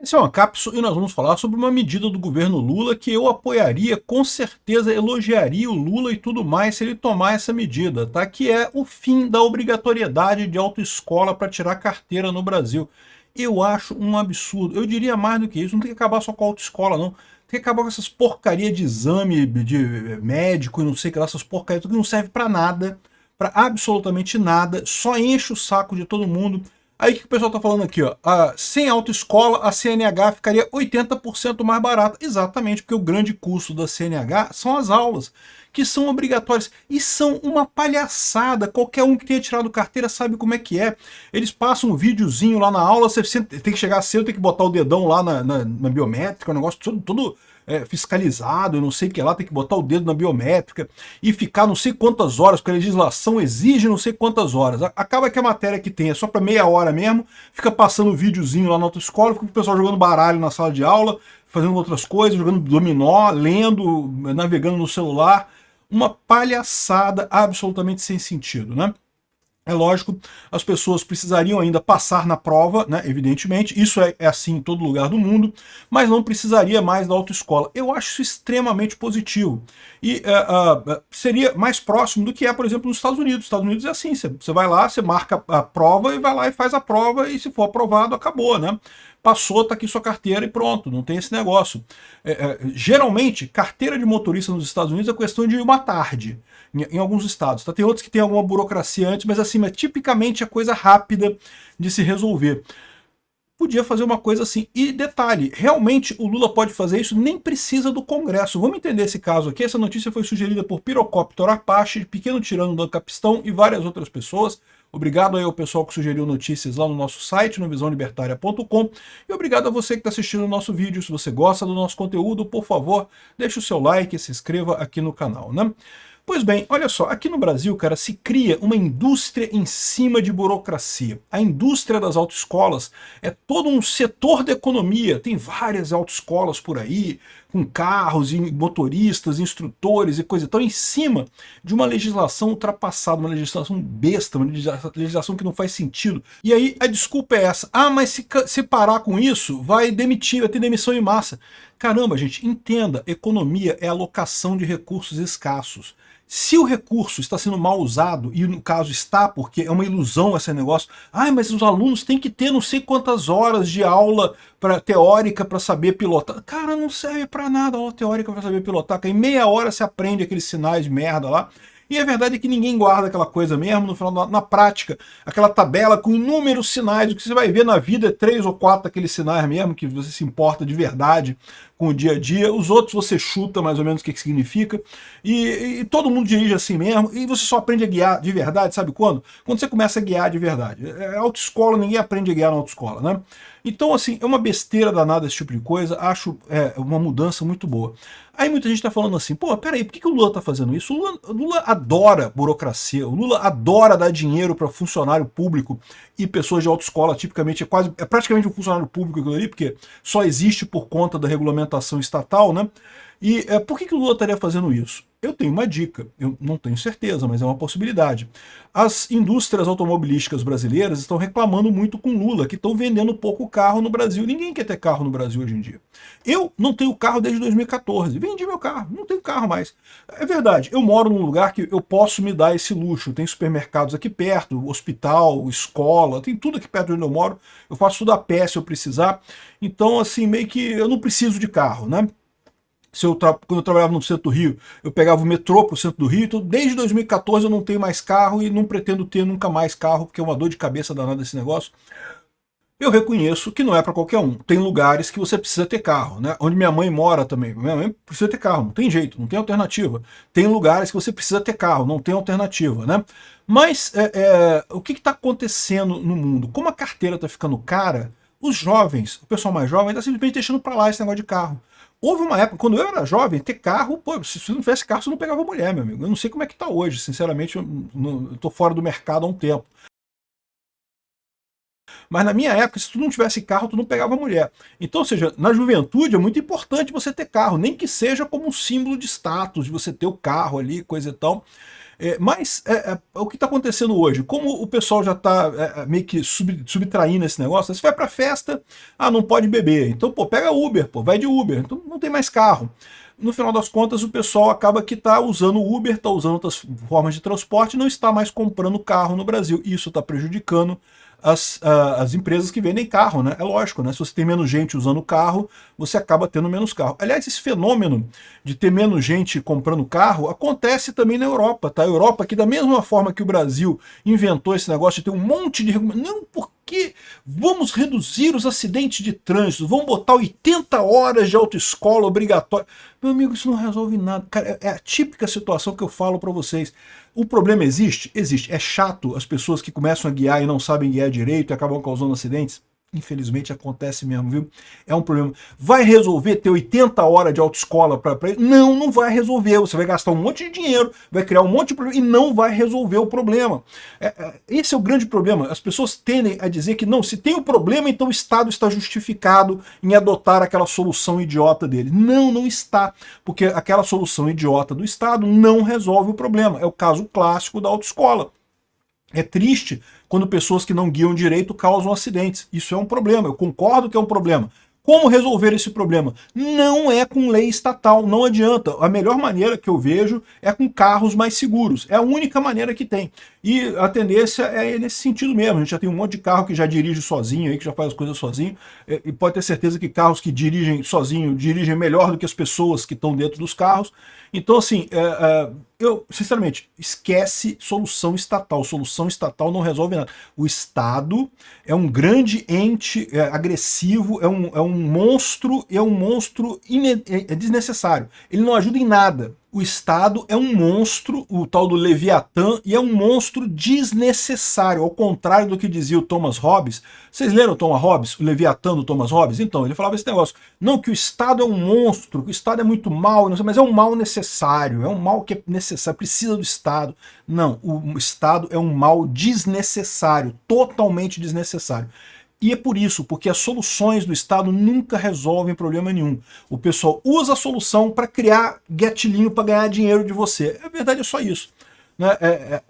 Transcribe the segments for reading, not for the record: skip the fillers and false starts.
Esse é uma cápsula e nós vamos falar sobre uma medida do governo Lula que eu apoiaria, com certeza elogiaria o Lula e tudo mais se ele tomar essa medida, tá? Que é o fim da obrigatoriedade de autoescola para tirar carteira no Brasil. Eu acho um absurdo. Eu diria mais do que isso, não tem que acabar só com a autoescola, não. Tem que acabar com essas porcarias de exame de médico e não sei o que lá, essas porcarias, tudo que não serve para nada, para absolutamente nada, só enche o saco de todo mundo. Aí o que o pessoal está falando aqui? Ó? Sem autoescola, a CNH ficaria 80% mais barata. Exatamente, porque o grande custo da CNH são as aulas, que são obrigatórias. E são uma palhaçada. Qualquer um que tenha tirado carteira sabe como é que é. Eles passam um videozinho lá na aula, você tem que chegar cedo, tem que botar o dedão lá na biométrica, o negócio todo fiscalizado, eu não sei o que lá, tem que botar o dedo na biométrica e ficar não sei quantas horas, porque a legislação exige não sei quantas horas. Acaba que a matéria que tem é só para meia hora mesmo, fica passando um videozinho lá na autoescola, fica o pessoal jogando baralho na sala de aula, fazendo outras coisas, jogando dominó, lendo, navegando no celular. Uma palhaçada absolutamente sem sentido, né? É lógico, as pessoas precisariam ainda passar na prova, né, evidentemente, isso é assim em todo lugar do mundo, mas não precisaria mais da autoescola. Eu acho isso extremamente positivo. E seria mais próximo do que é, por exemplo, nos Estados Unidos. Nos Estados Unidos é assim, você vai lá, você marca a prova e vai lá e faz a prova, e se for aprovado, acabou, né? Passou, tá aqui sua carteira e pronto, não tem esse negócio. Geralmente, carteira de motorista nos Estados Unidos é questão de uma tarde, em alguns estados. Tá? Tem outros que tem alguma burocracia antes, mas assim, tipicamente é coisa rápida de se resolver. Podia fazer uma coisa assim. E detalhe, realmente o Lula pode fazer isso, nem precisa do Congresso. Vamos entender esse caso aqui. Essa notícia foi sugerida por Pirocóptero Apache, Pequeno Tirano do Capistão e várias outras pessoas. Obrigado aí ao pessoal que sugeriu notícias lá no nosso site, no visãolibertaria.com. E obrigado a você que está assistindo o nosso vídeo. Se você gosta do nosso conteúdo, por favor, deixe o seu like e se inscreva aqui no canal, né? Pois bem, olha só, aqui no Brasil, cara, se cria uma indústria em cima de burocracia. A indústria das autoescolas é todo um setor da economia, tem várias autoescolas por aí, com carros e motoristas, instrutores e coisa e tal, em cima de uma legislação ultrapassada, uma legislação besta, uma legislação que não faz sentido. E aí a desculpa é essa, mas se parar com isso, vai demitir, vai ter demissão em massa. Caramba, gente, entenda, economia é alocação de recursos escassos. Se o recurso está sendo mal usado, e no caso está, porque é uma ilusão esse negócio, mas os alunos têm que ter não sei quantas horas de aula teórica para saber pilotar. Cara, não serve para nada a aula teórica para saber pilotar, em meia hora você aprende aqueles sinais de merda lá, e a verdade é que ninguém guarda aquela coisa mesmo, no final, na prática, aquela tabela com inúmeros sinais, o que você vai ver na vida é 3 ou 4 daqueles sinais mesmo, que você se importa de verdade com o dia a dia, os outros você chuta mais ou menos o que significa, e todo mundo dirige assim mesmo, e você só aprende a guiar de verdade, sabe quando? Quando você começa a guiar de verdade. Autoescola, ninguém aprende a guiar na autoescola, né? Então, assim, é uma besteira danada esse tipo de coisa, acho uma mudança muito boa. Aí muita gente está falando assim, pô, peraí, por que o Lula está fazendo isso? O Lula adora burocracia, o Lula adora dar dinheiro para funcionário público e pessoas de autoescola, tipicamente, é praticamente um funcionário público aquilo ali, porque só existe por conta da regulamentação estatal, né? E por que o Lula estaria fazendo isso? Eu tenho uma dica, eu não tenho certeza, mas é uma possibilidade. As indústrias automobilísticas brasileiras estão reclamando muito com Lula, que estão vendendo pouco carro no Brasil. Ninguém quer ter carro no Brasil hoje em dia. Eu não tenho carro desde 2014, vendi meu carro, não tenho carro mais. É verdade, eu moro num lugar que eu posso me dar esse luxo, tem supermercados aqui perto, hospital, escola, tem tudo aqui perto de onde eu moro, eu faço tudo a pé se eu precisar, então assim, meio que eu não preciso de carro, né? Quando eu trabalhava no centro do Rio, eu pegava o metrô para o centro do Rio, então desde 2014 eu não tenho mais carro e não pretendo ter nunca mais carro, porque é uma dor de cabeça danada esse negócio. Eu reconheço que não é para qualquer um. Tem lugares que você precisa ter carro, né? Onde minha mãe mora também. Minha mãe precisa ter carro, não tem jeito, não tem alternativa. Tem lugares que você precisa ter carro, não tem alternativa, né? Mas o que está acontecendo no mundo? Como a carteira está ficando cara, os jovens, o pessoal mais jovem, está simplesmente deixando para lá esse negócio de carro. Houve uma época, quando eu era jovem, ter carro, pô, se você não tivesse carro, você não pegava mulher, meu amigo. Eu não sei como é que tá hoje, sinceramente, eu tô fora do mercado há um tempo. Mas na minha época, se tu não tivesse carro, tu não pegava mulher. Então, ou seja, na juventude é muito importante você ter carro, nem que seja como um símbolo de status, de você ter o carro ali, coisa e tal. O que está acontecendo hoje? Como o pessoal já está meio que subtraindo esse negócio, você vai para festa, não pode beber. Então, pô, pega Uber, pô, vai de Uber. Então não tem mais carro. No final das contas, o pessoal acaba que está usando Uber, está usando outras formas de transporte, não está mais comprando carro no Brasil. Isso está prejudicando as empresas que vendem carro, né? É lógico, né? Se você tem menos gente usando carro, você acaba tendo menos carro. Aliás, esse fenômeno de ter menos gente comprando carro acontece também na Europa, tá? A Europa, que da mesma forma que o Brasil inventou esse negócio de ter um monte de não, porque vamos reduzir os acidentes de trânsito, vamos botar 80 horas de autoescola obrigatória. Meu amigo, isso não resolve nada. Cara, é a típica situação que eu falo para vocês. O problema existe? Existe. É chato as pessoas que começam a guiar e não sabem guiar direito e acabam causando acidentes? Infelizmente acontece mesmo, viu? É um problema. Vai resolver ter 80 horas de autoescola para ele? Não, não vai resolver. Você vai gastar um monte de dinheiro, vai criar um monte de problema e não vai resolver o problema. Esse é o grande problema. As pessoas tendem a dizer que não, se tem o problema, então o Estado está justificado em adotar aquela solução idiota dele. Não, não está. Porque aquela solução idiota do Estado não resolve o problema. É o caso clássico da autoescola. É triste quando pessoas que não guiam direito causam acidentes. Isso é um problema, eu concordo que é um problema. Como resolver esse problema? Não é com lei estatal, não adianta. A melhor maneira que eu vejo é com carros mais seguros. É a única maneira que tem. E a tendência é nesse sentido mesmo. A gente já tem um monte de carro que já dirige sozinho, aí, que já faz as coisas sozinho. E pode ter certeza que carros que dirigem sozinho dirigem melhor do que as pessoas que estão dentro dos carros. Então, assim, eu, sinceramente, esquece solução estatal. Solução estatal não resolve nada. O Estado é um grande ente agressivo, é um monstro, e é um monstro desnecessário. Ele não ajuda em nada. O Estado é um monstro, o tal do Leviatã, e é um monstro desnecessário, ao contrário do que dizia o Thomas Hobbes. Vocês leram o Thomas Hobbes, o Leviatã do Thomas Hobbes? Então, ele falava esse negócio. Não, que o Estado é um monstro, que o Estado é muito mal, mas é um mal necessário, é um mal que é necessário, precisa do Estado. Não, o Estado é um mal desnecessário, totalmente desnecessário. E é por isso, porque as soluções do Estado nunca resolvem problema nenhum. O pessoal usa a solução para criar gatilhinho para ganhar dinheiro de você. A verdade é só isso. Né?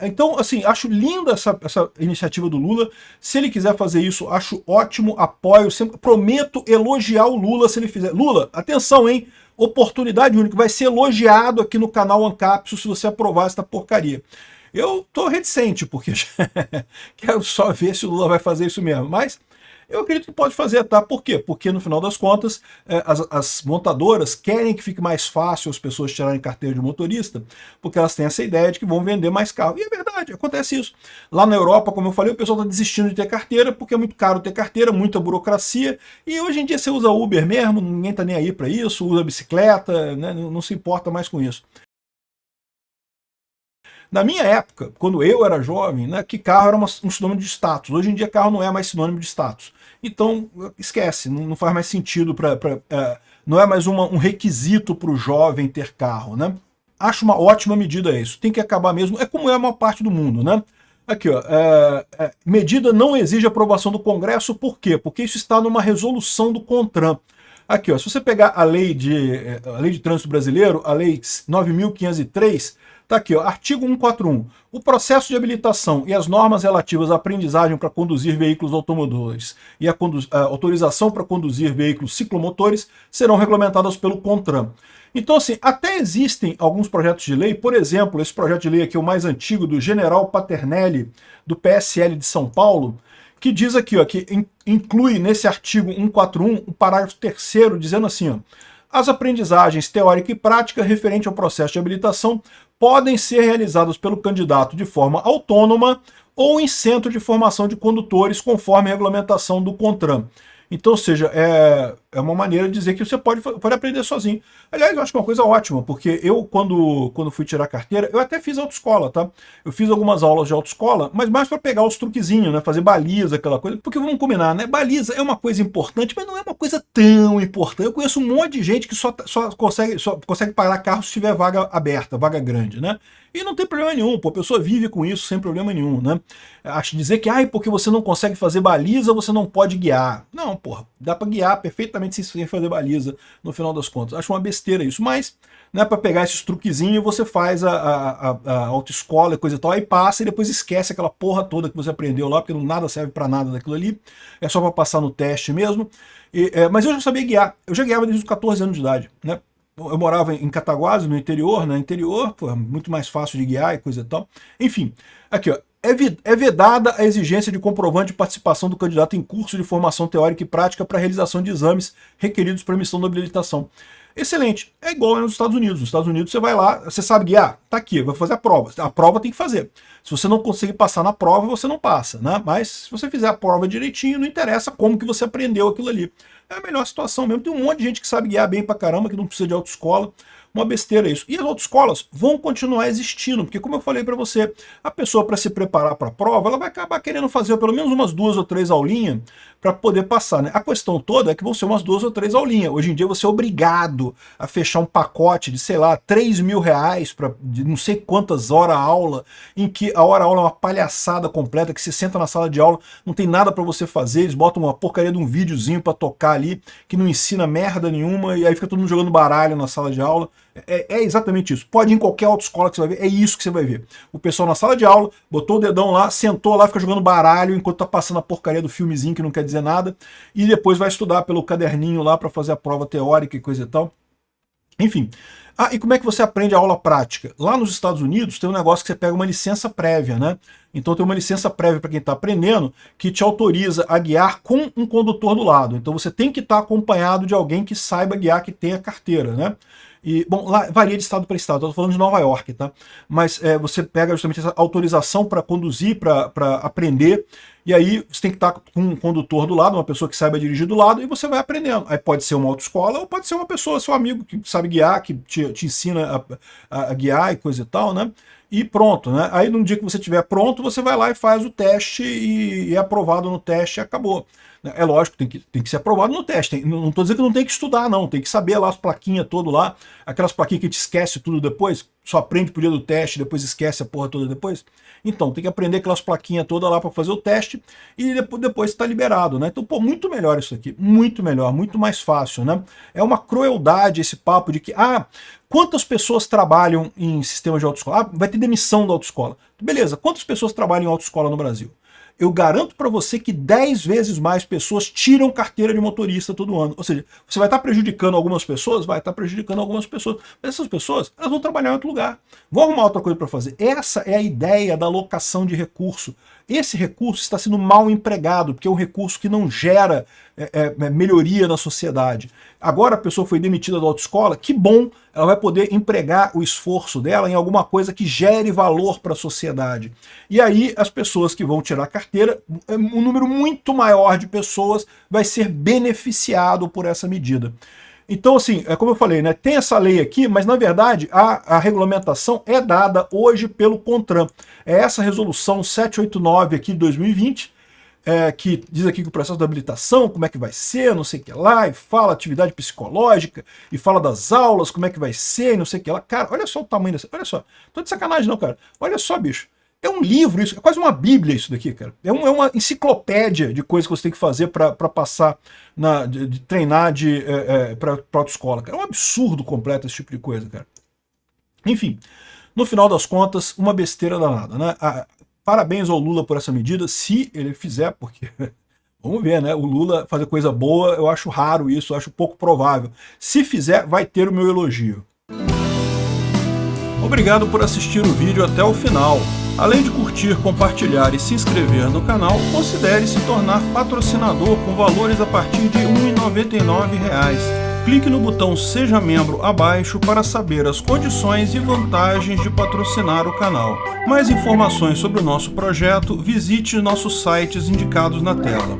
Então, assim, acho linda essa iniciativa do Lula. Se ele quiser fazer isso, acho ótimo, apoio. Sempre, prometo elogiar o Lula se ele fizer. Lula, atenção, hein? Oportunidade única. Vai ser elogiado aqui no canal Ancapsu se você aprovar essa porcaria. Eu tô reticente, porque quero só ver se o Lula vai fazer isso mesmo. Mas eu acredito que pode fazer, tá? Por quê? Porque no final das contas, as montadoras querem que fique mais fácil as pessoas tirarem carteira de motorista, porque elas têm essa ideia de que vão vender mais carro. E é verdade, acontece isso. Lá na Europa, como eu falei, o pessoal está desistindo de ter carteira, porque é muito caro ter carteira, muita burocracia, e hoje em dia você usa Uber mesmo, ninguém tá nem aí para isso, usa bicicleta, né? Não se importa mais com isso. Na minha época, quando eu era jovem, né, que carro era um sinônimo de status. Hoje em dia, carro não é mais sinônimo de status. Então, esquece, não faz mais sentido não é mais um requisito para o jovem ter carro, né? Acho uma ótima medida isso. Tem que acabar mesmo. É como é a maior parte do mundo, né? Aqui, ó. Medida não exige aprovação do Congresso, por quê? Porque isso está numa resolução do CONTRAN. Aqui, ó, se você pegar a lei de trânsito brasileiro, a lei 9.503, tá aqui, ó, artigo 141. O processo de habilitação e as normas relativas à aprendizagem para conduzir veículos automotores e a autorização para conduzir veículos ciclomotores serão regulamentadas pelo CONTRAN. Então, assim, até existem alguns projetos de lei, por exemplo, esse projeto de lei aqui, o mais antigo, do General Paternelli, do PSL de São Paulo, que diz aqui, ó, que inclui nesse artigo 141 o parágrafo 3º, dizendo assim, ó, as aprendizagens teórica e prática referente ao processo de habilitação podem ser realizadas pelo candidato de forma autônoma ou em centro de formação de condutores, conforme a regulamentação do CONTRAN. Então, ou seja, é uma maneira de dizer que você pode aprender sozinho. Aliás, eu acho que é uma coisa ótima, porque eu, quando fui tirar carteira, eu até fiz autoescola, tá? Eu fiz algumas aulas de autoescola, mas mais para pegar os truquezinhos, né? Fazer baliza, aquela coisa. Porque vamos combinar, né? Baliza é uma coisa importante, mas não é uma coisa tão importante. Eu conheço um monte de gente que só consegue parar carro se tiver vaga aberta, vaga grande, né? E não tem problema nenhum, pô, a pessoa vive com isso sem problema nenhum, né? Acho dizer que, porque você não consegue fazer baliza, você não pode guiar. Não, porra, dá para guiar perfeitamente completamente sem fazer baliza no final das contas. Acho uma besteira isso, mas, né, para pegar esses truquezinhos, você faz a autoescola e coisa e tal, aí passa e depois esquece aquela porra toda que você aprendeu lá, porque nada serve para nada daquilo ali, é só para passar no teste mesmo. Mas eu já sabia guiar, eu já guiava desde os 14 anos de idade, né? Eu morava em Cataguases, no interior, né? Interior, pô, muito mais fácil de guiar e coisa e tal. Enfim, aqui, ó. É vedada a exigência de comprovante de participação do candidato em curso de formação teórica e prática para realização de exames requeridos para emissão da habilitação. Excelente. É igual nos Estados Unidos. Nos Estados Unidos você vai lá, você sabe guiar? Tá aqui, vai fazer a prova. A prova tem que fazer. Se você não conseguir passar na prova, você não passa, né? Mas se você fizer a prova direitinho, não interessa como que você aprendeu aquilo ali. É a melhor situação mesmo. Tem um monte de gente que sabe guiar bem pra caramba, que não precisa de autoescola. Uma besteira isso. E as autoescolas vão continuar existindo, porque como eu falei para você, a pessoa para se preparar para a prova, ela vai acabar querendo fazer pelo menos umas 2 ou 3 aulinhas para poder passar, né? A questão toda é que vão ser umas 2 ou 3 aulinhas. Hoje em dia você é obrigado a fechar um pacote de, sei lá, 3 mil reais para não sei quantas horas a aula, em que a hora aula é uma palhaçada completa, que você senta na sala de aula, não tem nada para você fazer, eles botam uma porcaria de um videozinho para tocar ali, que não ensina merda nenhuma, e aí fica todo mundo jogando baralho na sala de aula. É exatamente isso. Pode ir em qualquer autoescola que você vai ver, é isso que você vai ver. O pessoal na sala de aula, botou o dedão lá, sentou lá, fica jogando baralho enquanto tá passando a porcaria do filmezinho que não quer dizer nada, e depois vai estudar pelo caderninho lá para fazer a prova teórica e coisa e tal. Enfim. Ah, e como é que você aprende a aula prática? Lá nos Estados Unidos tem um negócio que você pega uma licença prévia, né? Então tem uma licença prévia para quem está aprendendo que te autoriza a guiar com um condutor do lado. Então você tem que estar acompanhado de alguém que saiba guiar, que tenha carteira, né? E, bom, lá varia de estado para estado, estou falando de Nova York, tá? Mas você pega justamente essa autorização para conduzir, para aprender, e aí você tem que estar com um condutor do lado, uma pessoa que saiba dirigir do lado, e você vai aprendendo. Aí pode ser uma autoescola, ou pode ser uma pessoa, seu amigo, que sabe guiar, que te ensina a guiar e coisa e tal, né? E pronto, né? Aí no dia que você estiver pronto, você vai lá e faz o teste e é aprovado no teste e acabou. É lógico, tem que ser aprovado no teste. Não estou dizendo que não tem que estudar, não. Tem que saber lá as plaquinhas todas lá, aquelas plaquinhas que te esquece tudo depois, só aprende pro dia do teste, depois esquece a porra toda depois. Então, tem que aprender aquelas plaquinhas todas lá para fazer o teste e depois está liberado, né? Então, pô, muito melhor isso aqui, muito melhor, muito mais fácil, né? É uma crueldade esse papo de que, quantas pessoas trabalham em sistemas de autoescola? Vai ter demissão da autoescola. Beleza, quantas pessoas trabalham em autoescola no Brasil? Eu garanto para você que 10 vezes mais pessoas tiram carteira de motorista todo ano. Ou seja, você vai estar prejudicando algumas pessoas? Vai estar prejudicando algumas pessoas. Mas essas pessoas, elas vão trabalhar em outro lugar. Vão arrumar outra coisa para fazer. Essa é a ideia da alocação de recurso. Esse recurso está sendo mal empregado, porque é um recurso que não gera melhoria na sociedade. Agora a pessoa foi demitida da autoescola, que bom, ela vai poder empregar o esforço dela em alguma coisa que gere valor para a sociedade. E aí as pessoas que vão tirar a carteira, um número muito maior de pessoas vai ser beneficiado por essa medida. Então, assim, como eu falei, né, tem essa lei aqui, mas na verdade a regulamentação é dada hoje pelo CONTRAN. É essa resolução 789 aqui de 2020, que diz aqui que o processo de habilitação, como é que vai ser, não sei o que lá, e fala atividade psicológica, e fala das aulas, como é que vai ser, e não sei o que lá. Cara, olha só o tamanho dessa... Olha só, tô de sacanagem não, cara. Olha só, bicho. É um livro isso, é quase uma bíblia isso daqui, cara. É uma enciclopédia de coisas que você tem que fazer para passar, de treinar para autoescola, cara. É um absurdo completo esse tipo de coisa, cara. Enfim, no final das contas, uma besteira danada, né? Parabéns ao Lula por essa medida, se ele fizer, porque... Vamos ver, né? O Lula fazer coisa boa, eu acho raro isso, eu acho pouco provável. Se fizer, vai ter o meu elogio. Obrigado por assistir o vídeo até o final. Além de curtir, compartilhar e se inscrever no canal, considere se tornar patrocinador com valores a partir de R$ 1,99. Clique no botão Seja Membro abaixo para saber as condições e vantagens de patrocinar o canal. Mais informações sobre o nosso projeto, visite nossos sites indicados na tela.